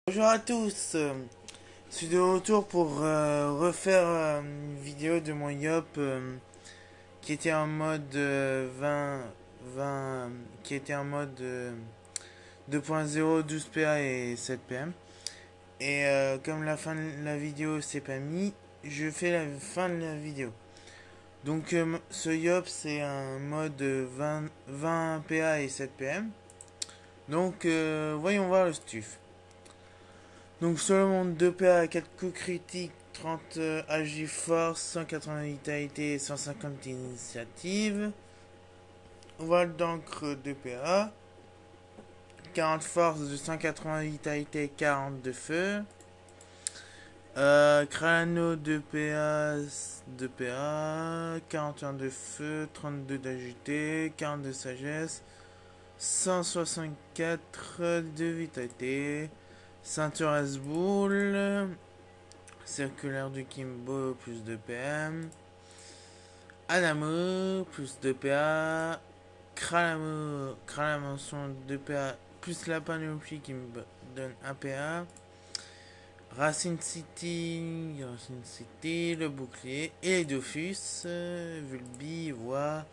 Bonjour à tous, je suis de retour pour refaire une vidéo de mon Yop qui était en mode 20, qui était en mode 2.0, 12 PA et 7 PM. Et comme la fin de la vidéo s'est pas mis, je fais la fin de la vidéo. Donc ce Yop c'est un mode 20 PA et 7 PM. Donc voyons voir le stuff. Donc sur le monde 2PA, 4 coups critiques, 30 AJ force, 180 vitalité et 150 d'initiative. Voile d'encre 2PA, 40 force de 180 vitalité, 40 de feu. Crano 2PA, 2PA, 41 de feu, 32 d'agilité, 40 de sagesse, 164 de vitalité. Ceinture S-Bull, circulaire du Kimbo plus 2 PM, Anamo plus 2 PA, Cralamonson 2 PA plus la panoplie qui me donne 1 PA, Racine City, le bouclier et les Dofus, Vulbi, Voix,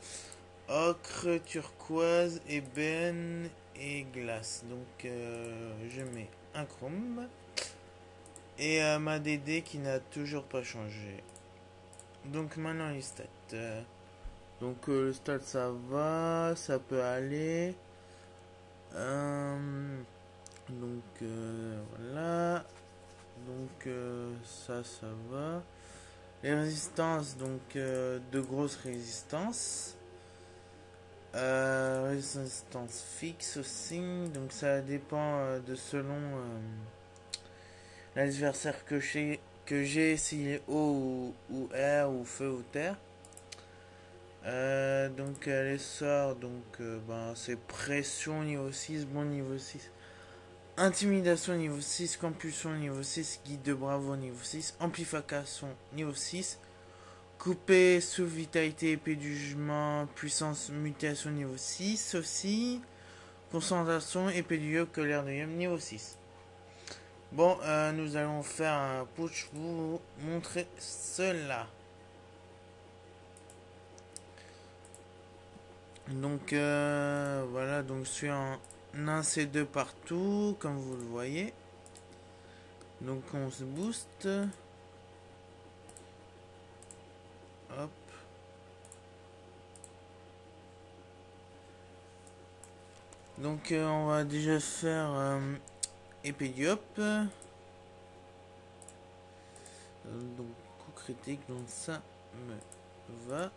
Ocre, Turquoise, Ébène et Glace. Donc je mets un chrome et ma DD qui n'a toujours pas changé. Donc maintenant les stats. Donc le stat ça va, ça peut aller. Donc voilà. Donc ça va. Les résistances, donc de grosses résistances. Résistance fixe aussi, donc ça dépend de selon l'adversaire que j'ai, s'il est eau ou air ou feu ou terre. Donc les sorts, donc c'est pression niveau 6, bon niveau 6, intimidation niveau 6, compulsion niveau 6, guide de bravo niveau 6, amplification niveau 6, coupé sous vitalité, épée du jugement, puissance mutation niveau 6 aussi. Concentration, épée du Yop, colère de Yop niveau 6. Bon, nous allons faire un push pour vous montrer cela. Donc voilà, donc je suis en 1C2 partout, comme vous le voyez. Donc on se booste. Hop. Donc on va déjà faire épée du Yop. Donc coup critique, donc ça me va.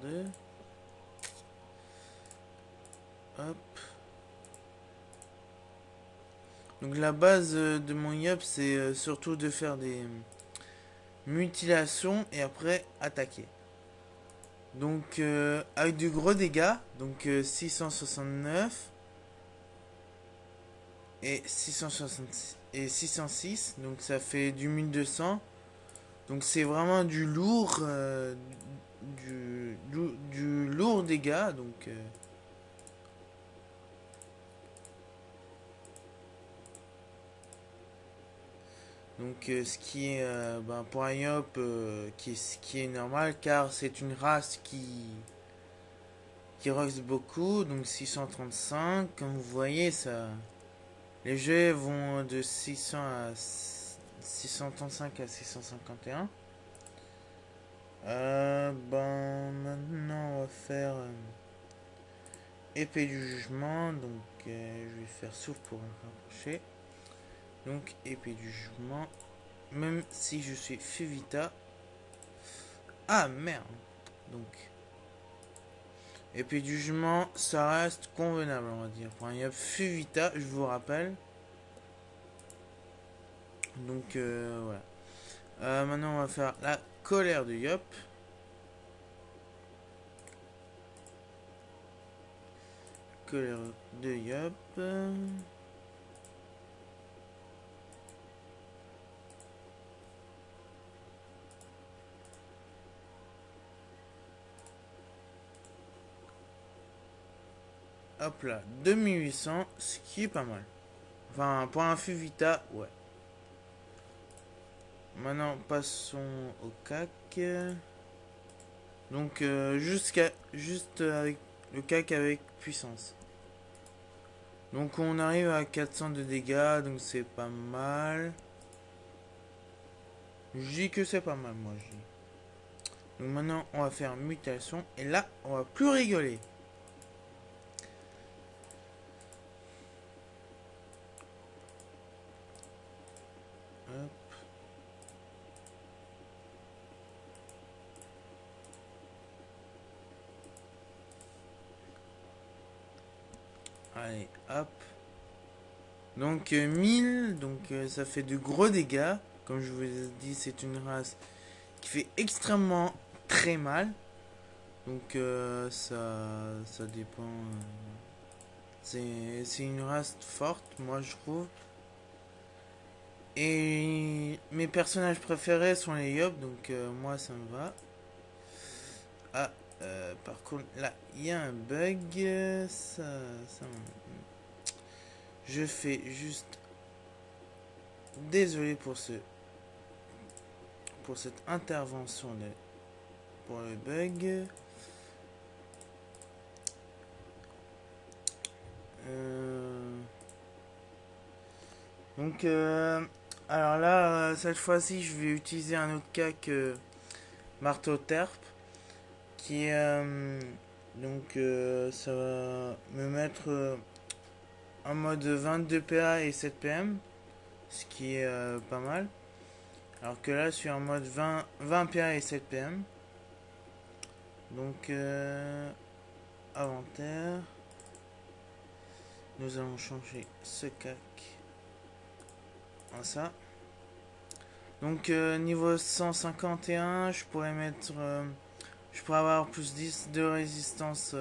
Merde. Hop. Donc la base de mon Yop c'est surtout de faire des mutilations et après attaquer. Donc avec du gros dégâts, donc 669 et 666 et 606, donc ça fait du 1200. Donc c'est vraiment du lourd, du lourd dégâts. Donc ce qui est pour un Yop qui est normal car c'est une race qui roxe beaucoup, donc 635 comme vous voyez ça. Les jeux vont de 600 à 635 à 651. Maintenant on va faire épée du jugement, donc je vais faire souffle pour rapprocher. Donc épée du jugement, même si je suis Fuvita. Ah merde. Donc épée du jugement, ça reste convenable on va dire. Pour un Yop Fuvita, je vous rappelle. Donc voilà. Maintenant on va faire la colère de Yop. Colère de Yop. Hop là, 2800, ce qui est pas mal. Enfin, pour un Fuvita, ouais. Maintenant, passons au CAC. Donc, juste avec le CAC avec puissance. Donc, on arrive à 400 de dégâts, donc c'est pas mal. Je dis que c'est pas mal, moi, je dis. Donc, maintenant, on va faire mutation. Et là, on va plus rigoler. Hop. Allez, hop. Donc 1000, donc ça fait de gros dégâts. Comme je vous ai dit, c'est une race qui fait extrêmement très mal. Donc ça dépend. C'est une race forte, moi je trouve. Et mes personnages préférés sont les Yop, donc moi ça me va. Ah, par contre, là, il y a un bug. Je fais juste... Désolé pour cette intervention pour le bug. Donc, alors là, cette fois-ci, je vais utiliser un autre cas que Marteau Terp, qui est donc ça va me mettre en mode 22 PA et 7 PM, ce qui est pas mal. Alors que là, je suis en mode 20 PA et 7 PM. Donc, inventaire. Nous allons changer ce CAC en ça. Donc, niveau 151, je pourrais mettre... je pourrais avoir plus 10 de résistance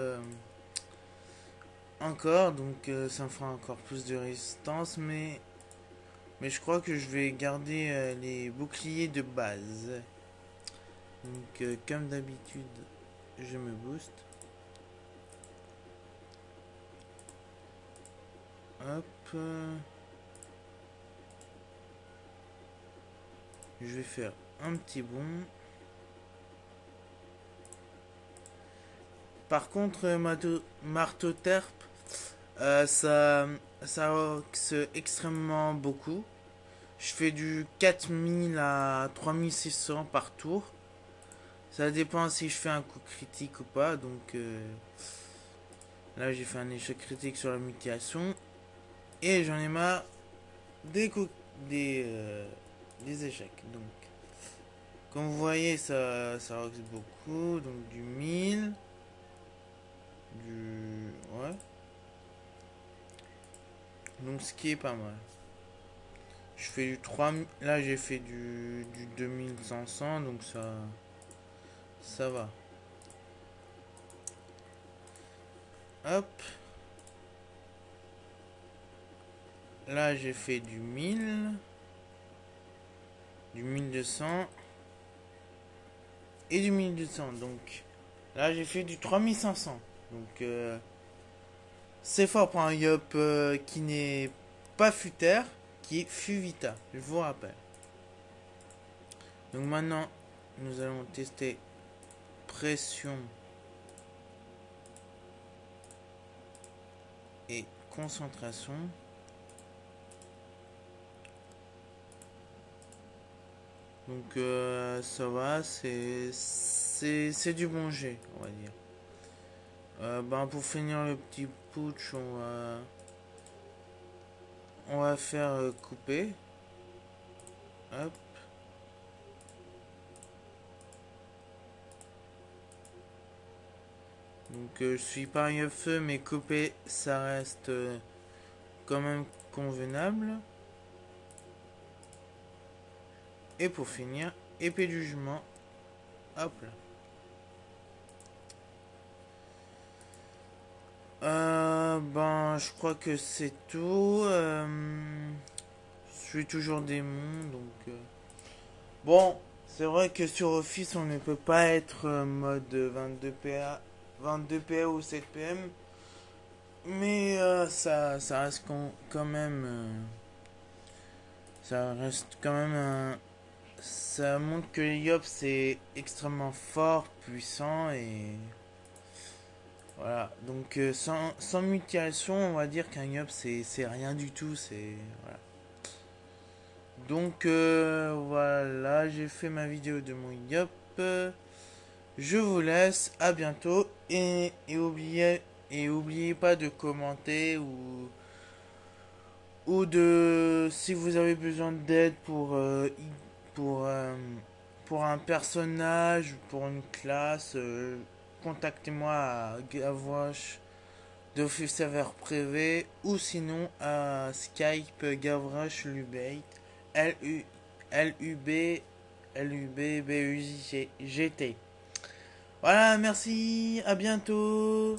encore. Donc, ça me fera encore plus de résistance. Mais je crois que je vais garder les boucliers de base. Donc, comme d'habitude, je me booste. Hop. Je vais faire un petit bond. Par contre, marteau terp, ça oxe extrêmement beaucoup. Je fais du 4000 à 3600 par tour. Ça dépend si je fais un coup critique ou pas. Donc là, j'ai fait un échec critique sur la mutation. Et j'en ai marre des échecs. Donc, comme vous voyez, ça oxe beaucoup. Donc du 1000. Ouais. Donc ce qui est pas mal. Je fais du 3000. Là j'ai fait du 2500. Donc ça va. Hop. Là j'ai fait du 1000. Du 1200. Et du 1200. Donc là j'ai fait du 3500. Donc c'est fort pour un Yop qui n'est pas Futer, qui est Fuvita, je vous rappelle. Donc maintenant, nous allons tester pression et concentration. Donc ça va, c'est du bon jet, on va dire. Pour finir le petit putsch, on va faire couper. Hop. Donc je suis pas un feu, mais couper ça reste quand même convenable. Et pour finir, épée du jugement. Hop là. Je crois que c'est tout. Je suis toujours démon, donc... Bon, c'est vrai que sur Office, on ne peut pas être mode 22 PA ou 7 PM. Mais ça reste quand même... ça reste quand même un... Ça montre que les Yop c'est extrêmement fort, puissant et... Voilà, donc sans mutilation, on va dire qu'un Yop c'est rien du tout, c'est... Voilà. Donc voilà, j'ai fait ma vidéo de mon Yop. Je vous laisse, à bientôt et oubliez pas de commenter ou de si vous avez besoin d'aide pour pour un personnage, pour une classe, contactez-moi à Gavroche d'Office Serveur Privé ou sinon à Skype Gavroche Lubeit L U L U B L U B B U G T. Voilà, merci, à bientôt.